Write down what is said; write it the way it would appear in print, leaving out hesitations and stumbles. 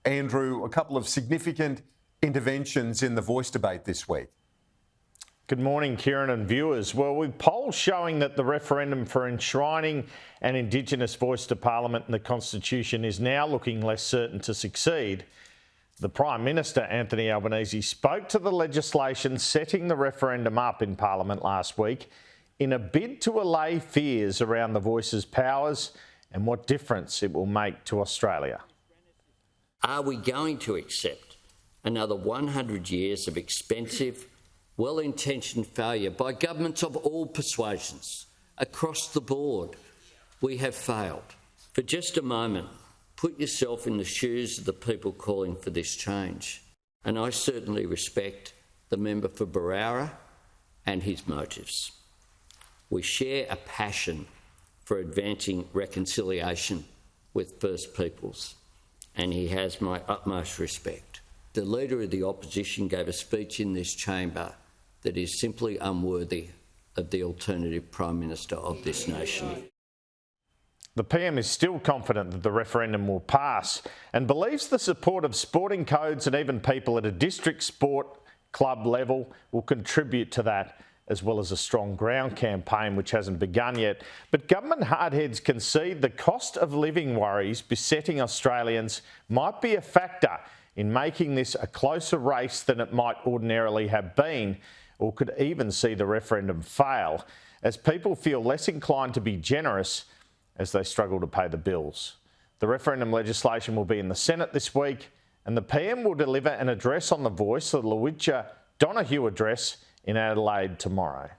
Andrew, a couple of significant interventions in the Voice debate this week. Good morning, Kieran and viewers. Well, with polls showing that the referendum for enshrining an Indigenous voice to Parliament and the Constitution is now looking less certain to succeed, the Prime Minister, Anthony Albanese, spoke to the legislation setting the referendum up in Parliament last week in a bid to allay fears around the Voice's powers and what difference it will make to Australia. Are we going to accept another 100 years of expensive, well-intentioned failure by governments of all persuasions across the board? We have failed. For just a moment, put yourself in the shoes of the people calling for this change. And I certainly respect the member for Barara and his motives. We share a passion for advancing reconciliation with First Peoples, and he has my utmost respect. The Leader of the Opposition gave a speech in this chamber that is simply unworthy of the alternative Prime Minister of this nation. The PM is still confident that the referendum will pass and believes the support of sporting codes and even people at a district sport club level will contribute to that, as well as a strong ground campaign which hasn't begun yet. But government hardheads concede the cost of living worries besetting Australians might be a factor in making this a closer race than it might ordinarily have been, or could even see the referendum fail, as people feel less inclined to be generous as they struggle to pay the bills. The referendum legislation will be in the Senate this week, and the PM will deliver an address on the Voice, the Lowitja Donoghue address, in Adelaide tomorrow.